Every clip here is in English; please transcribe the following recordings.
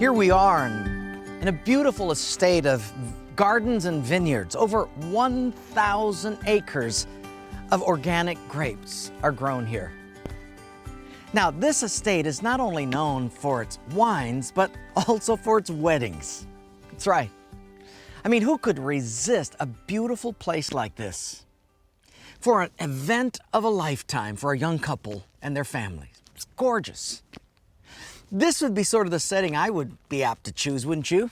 Here we are in a beautiful estate of gardens and vineyards. Over 1,000 acres of organic grapes are grown here. Now, this estate is not only known for its wines, but also for its weddings. That's right. I mean, who could resist a beautiful place like this for an event of a lifetime for a young couple and their families? It's gorgeous. This would be sort of the setting I would be apt to choose, wouldn't you?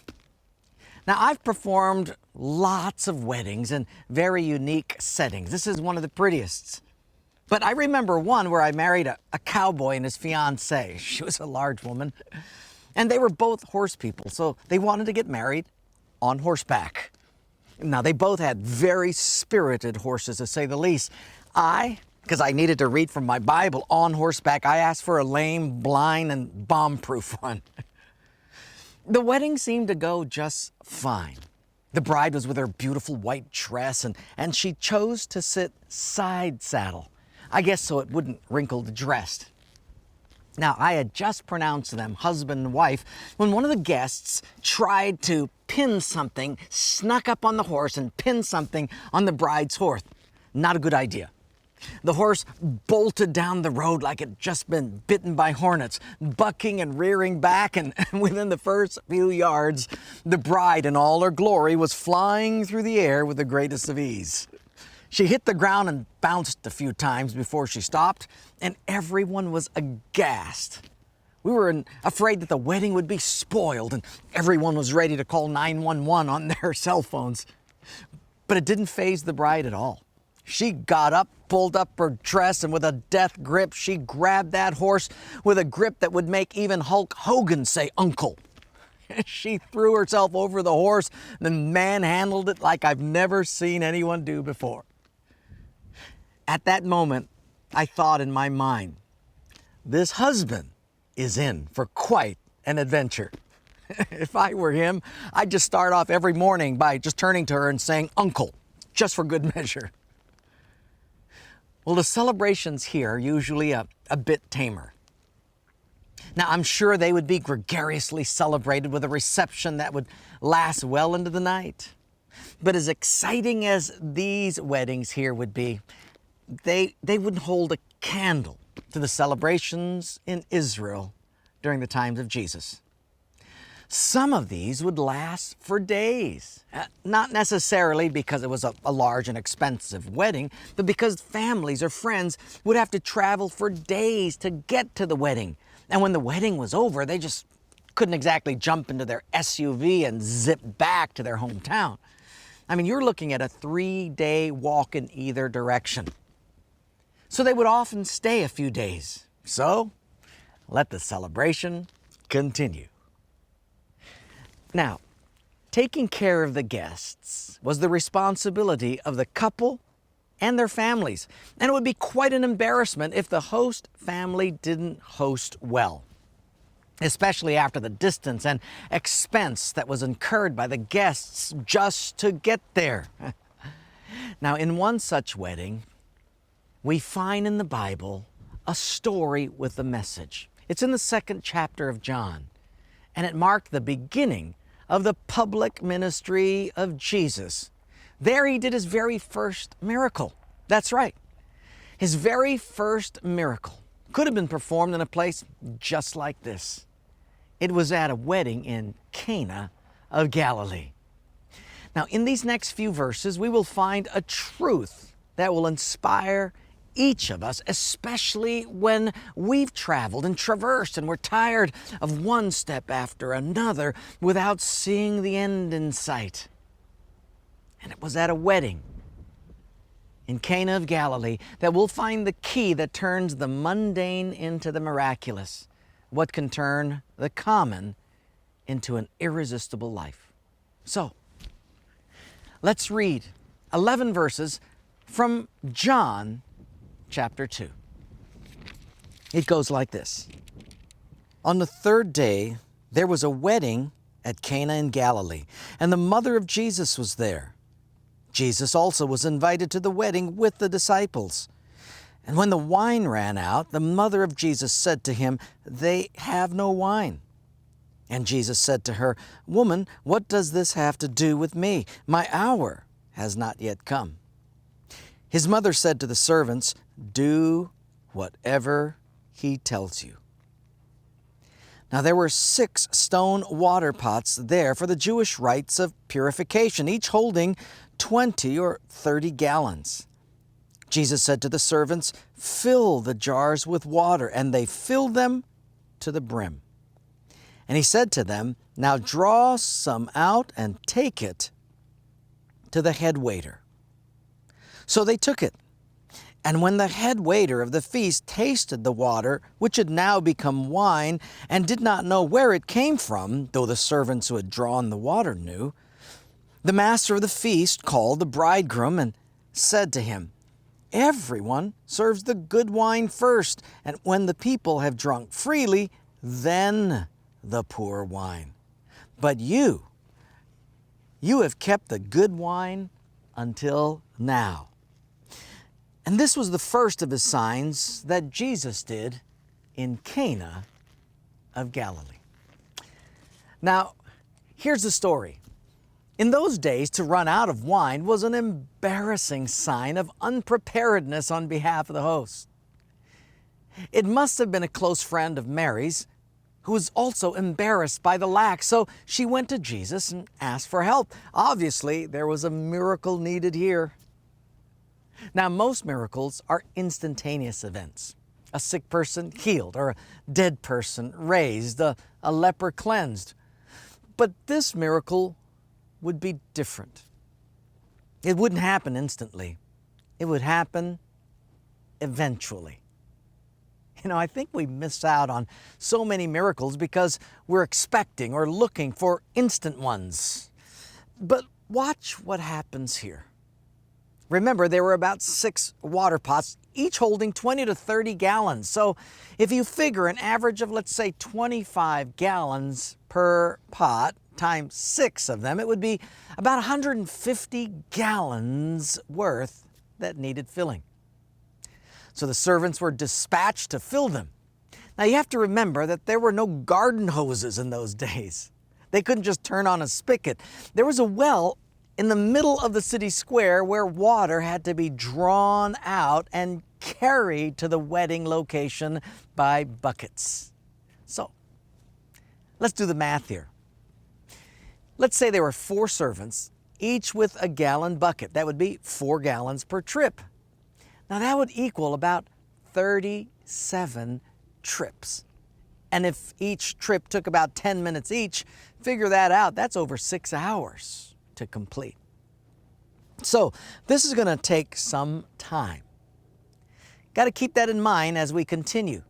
Now, I've performed lots of weddings in very unique settings. This is one of the prettiest. But I remember one where I married a cowboy and his fiancée. She was a large woman. And they were both horse people, so they wanted to get married on horseback. Now, they both had very spirited horses, to say the least. Because I needed to read from my Bible on horseback, I asked for a lame, blind, and bomb-proof one. The wedding seemed to go just fine. The bride was with her beautiful white dress, and she chose to sit side saddle, I guess so it wouldn't wrinkle the dress. Now, I had just pronounced them husband and wife when one of the guests tried to pin something, snuck up on the horse and pin something on the bride's horse. Not a good idea. The horse bolted down the road like it had just been bitten by hornets, bucking and rearing back, and within the first few yards, the bride in all her glory was flying through the air with the greatest of ease. She hit the ground and bounced a few times before she stopped, and everyone was aghast. We were afraid that the wedding would be spoiled, and everyone was ready to call 911 on their cell phones. But it didn't faze the bride at all. She got up, pulled up her dress, and with a death grip, she grabbed that horse with a grip that would make even Hulk Hogan say, "Uncle." She threw herself over the horse and then manhandled it like I've never seen anyone do before. At that moment, I thought in my mind, this husband is in for quite an adventure. If I were him, I'd just start off every morning by just turning to her and saying, "Uncle," just for good measure. Well, the celebrations here are usually a bit tamer. Now, I'm sure they would be gregariously celebrated with a reception that would last well into the night. But as exciting as these weddings here would be, they wouldn't hold a candle to the celebrations in Israel during the times of Jesus. Some of these would last for days, not necessarily because it was a large and expensive wedding, but because families or friends would have to travel for days to get to the wedding. And when the wedding was over, they just couldn't exactly jump into their SUV and zip back to their hometown. I mean, you're looking at a 3-day walk in either direction. So they would often stay a few days. So let the celebration continue. Now, taking care of the guests was the responsibility of the couple and their families, and it would be quite an embarrassment if the host family didn't host well, especially after the distance and expense that was incurred by the guests just to get there. Now, in one such wedding, we find in the Bible a story with a message. It's in the 2nd chapter of John, and it marked the beginning of the public ministry of Jesus. There he did his very first miracle. That's right. His very first miracle could have been performed in a place just like this. It was at a wedding in Cana of Galilee. Now, in these next few verses, we will find a truth that will inspire each of us, especially when we've traveled and traversed and we're tired of one step after another without seeing the end in sight. And it was at a wedding in Cana of Galilee that we'll find the key that turns the mundane into the miraculous, what can turn the common into an irresistible life. So, let's read 11 verses from John chapter 2. It goes like this. On the 3rd day, there was a wedding at Cana in Galilee, and the mother of Jesus was there. Jesus also was invited to the wedding with the disciples. And when the wine ran out, the mother of Jesus said to him, "They have no wine." And Jesus said to her, "Woman, what does this have to do with me? My hour has not yet come." His mother said to the servants, "Do whatever he tells you." Now there were 6 stone water pots there for the Jewish rites of purification, each holding 20 or 30 gallons. Jesus said to the servants, "Fill the jars with water," and they filled them to the brim. And he said to them, "Now draw some out and take it to the head waiter." So they took it. And when the head waiter of the feast tasted the water, which had now become wine, and did not know where it came from, though the servants who had drawn the water knew, the master of the feast called the bridegroom and said to him, "Everyone serves the good wine first, and when the people have drunk freely, then the poor wine. But you have kept the good wine until now." And this was the first of his signs that Jesus did in Cana of Galilee. Now, here's the story. In those days, to run out of wine was an embarrassing sign of unpreparedness on behalf of the host. It must have been a close friend of Mary's who was also embarrassed by the lack, so she went to Jesus and asked for help. Obviously, there was a miracle needed here. Now, most miracles are instantaneous events. A sick person healed, or a dead person raised, a leper cleansed. But this miracle would be different. It wouldn't happen instantly. It would happen eventually. I think we miss out on so many miracles because we're expecting or looking for instant ones. But watch what happens here. Remember, there were about 6 water pots, each holding 20 to 30 gallons. So if you figure an average of, let's say, 25 gallons per pot times 6 of them, it would be about 150 gallons worth that needed filling. So the servants were dispatched to fill them. Now you have to remember that there were no garden hoses in those days. They couldn't just turn on a spigot. There was a well in the middle of the city square where water had to be drawn out and carried to the wedding location by buckets. So let's do the math here. Let's say there were 4 servants, each with a gallon bucket. That would be 4 gallons per trip. Now that would equal about 37 trips. And if each trip took about 10 minutes each, figure that out. That's over 6 hours to complete. So this is going to take some time. Got to keep that in mind as we continue.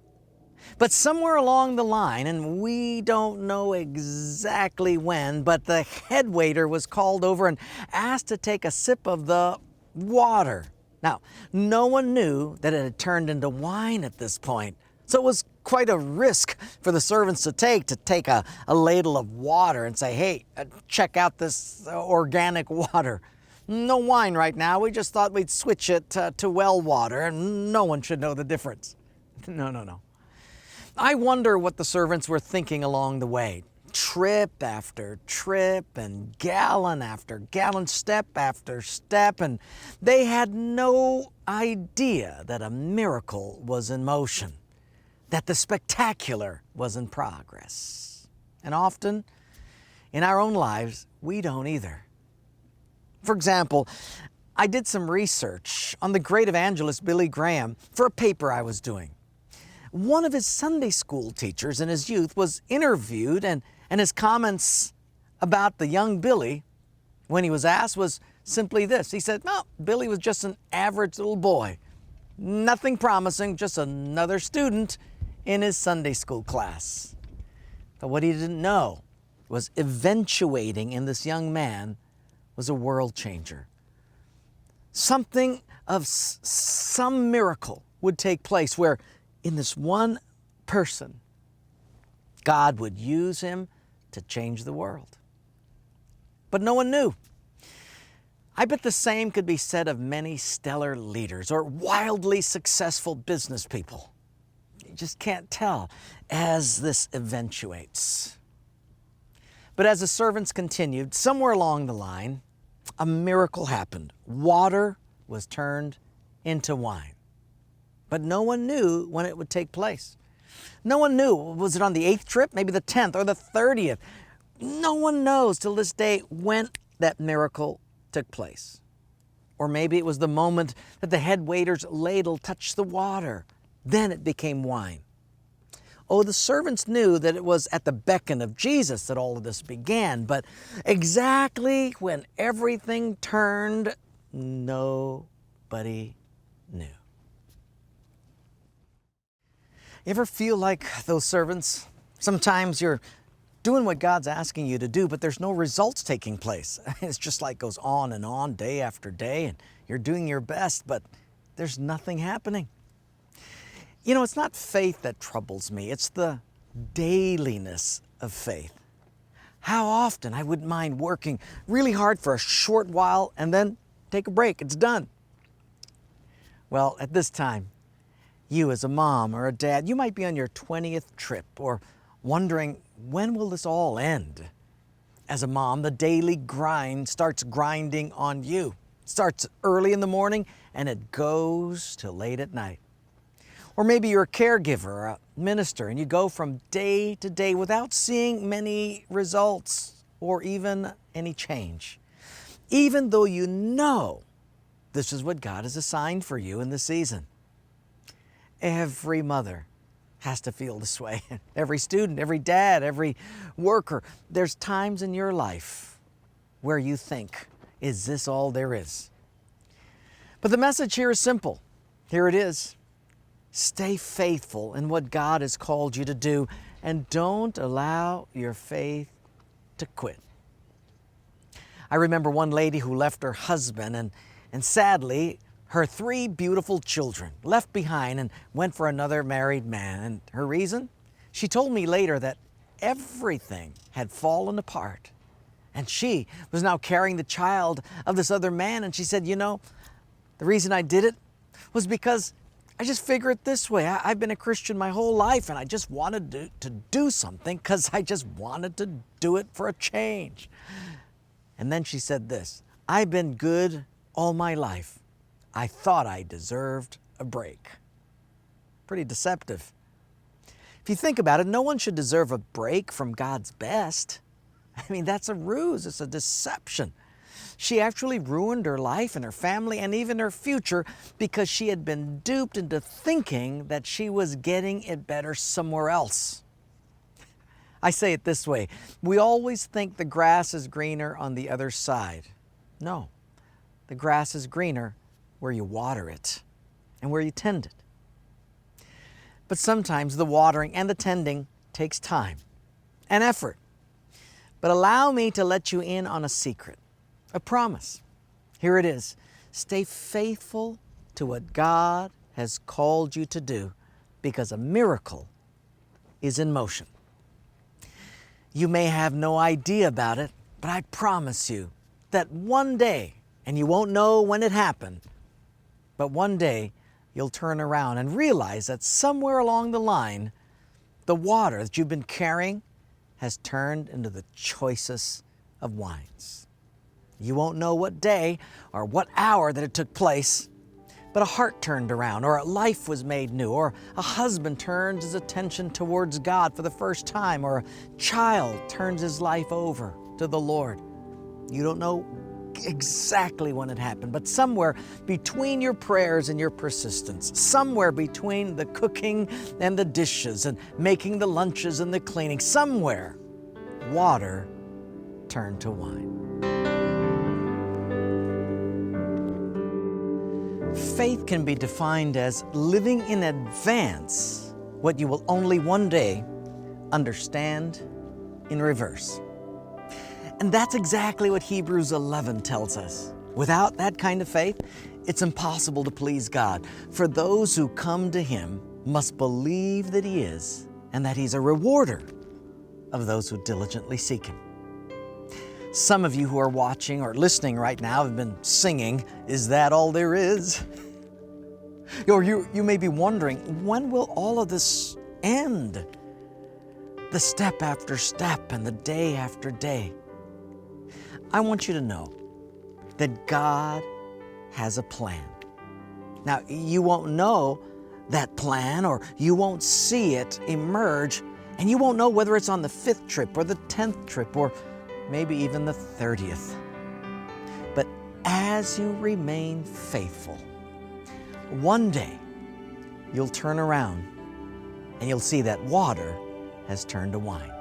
But somewhere along the line, and we don't know exactly when, but the head waiter was called over and asked to take a sip of the water. Now, no one knew that it had turned into wine at this point. So it was quite a risk for the servants to take a ladle of water and say, "Hey, check out this organic water. No wine right now. We just thought we'd switch it to well water, and no one should know the difference." No. I wonder what the servants were thinking along the way. Trip after trip and gallon after gallon, step after step, and they had no idea that a miracle was in motion, that the spectacular was in progress. And often in our own lives, we don't either. For example, I did some research on the great evangelist Billy Graham for a paper I was doing. One of his Sunday school teachers in his youth was interviewed, and his comments about the young Billy, when he was asked, was simply this. He said, "No, Billy was just an average little boy. Nothing promising, just another student in his Sunday school class." But what he didn't know was eventuating in this young man was a world changer. Something of some miracle would take place where in this one person, God would use him to change the world. But no one knew. I bet the same could be said of many stellar leaders or wildly successful business people. You just can't tell as this eventuates. But as the servants continued, somewhere along the line, a miracle happened. Water was turned into wine. But no one knew when it would take place. No one knew. Was it on the 8th trip, maybe the 10th or the 30th? No one knows till this day when that miracle took place. Or maybe it was the moment that the head waiter's ladle touched the water. Then it became wine. Oh, the servants knew that it was at the beckon of Jesus that all of this began, but exactly when everything turned, nobody knew. You ever feel like those servants? Sometimes you're doing what God's asking you to do, but there's no results taking place. It's just like goes on and on day after day, and you're doing your best, but there's nothing happening. You know, it's not faith that troubles me. It's the dailiness of faith. How often I wouldn't mind working really hard for a short while and then take a break. It's done. Well, at this time, you as a mom or a dad, you might be on your 20th trip or wondering, when will this all end? As a mom, the daily grind starts grinding on you. It starts early in the morning and it goes till late at night. Or maybe you're a caregiver or a minister and you go from day to day without seeing many results or even any change. Even though you know this is what God has assigned for you in this season. Every mother has to feel this way. Every student, every dad, every worker. There's times in your life where you think, is this all there is? But the message here is simple. Here it is. Stay faithful in what God has called you to do, and don't allow your faith to quit. I remember one lady who left her husband and sadly, her 3 beautiful children left behind and went for another married man. And her reason? She told me later that everything had fallen apart. And she was now carrying the child of this other man. And she said, you know, the reason I did it was because I just figure it this way. I've been a Christian my whole life and I just wanted to do something because I just wanted to do it for a change. And then she said this, I've been good all my life. I thought I deserved a break. Pretty deceptive. If you think about it, no one should deserve a break from God's best. I mean, that's a ruse. It's a deception. She actually ruined her life and her family and even her future because she had been duped into thinking that she was getting it better somewhere else. I say it this way. We always think the grass is greener on the other side. No, the grass is greener where you water it and where you tend it. But sometimes the watering and the tending takes time and effort. But allow me to let you in on a secret, a promise. Here it is. Stay faithful to what God has called you to do because a miracle is in motion. You may have no idea about it, but I promise you that one day, and you won't know when it happened, but one day you'll turn around and realize that somewhere along the line, the water that you've been carrying has turned into the choicest of wines. You won't know what day or what hour that it took place, but a heart turned around, or a life was made new, or a husband turns his attention towards God for the first time, or a child turns his life over to the Lord. You don't know exactly when it happened, but somewhere between your prayers and your persistence, somewhere between the cooking and the dishes and making the lunches and the cleaning, somewhere water turned to wine. Faith can be defined as living in advance what you will only one day understand in reverse. And that's exactly what Hebrews 11 tells us. Without that kind of faith, it's impossible to please God. For those who come to Him must believe that He is, and that He's a rewarder of those who diligently seek Him. Some of you who are watching or listening right now have been singing, "Is that all there is?" Or you may be wondering, when will all of this end? the step after step and the day after day. I want you to know that God has a plan. Now, you won't know that plan, or you won't see it emerge, and you won't know whether it's on the 5th trip or the 10th trip or maybe even the 30th. But as you remain faithful, one day you'll turn around and you'll see that water has turned to wine.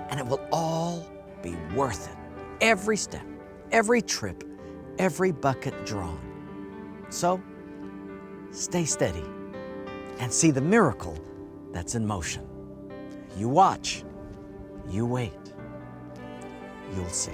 And it will all be worth it. Every step, every trip, every bucket drawn. So stay steady and see the miracle that's in motion. You watch, you wait, you'll see.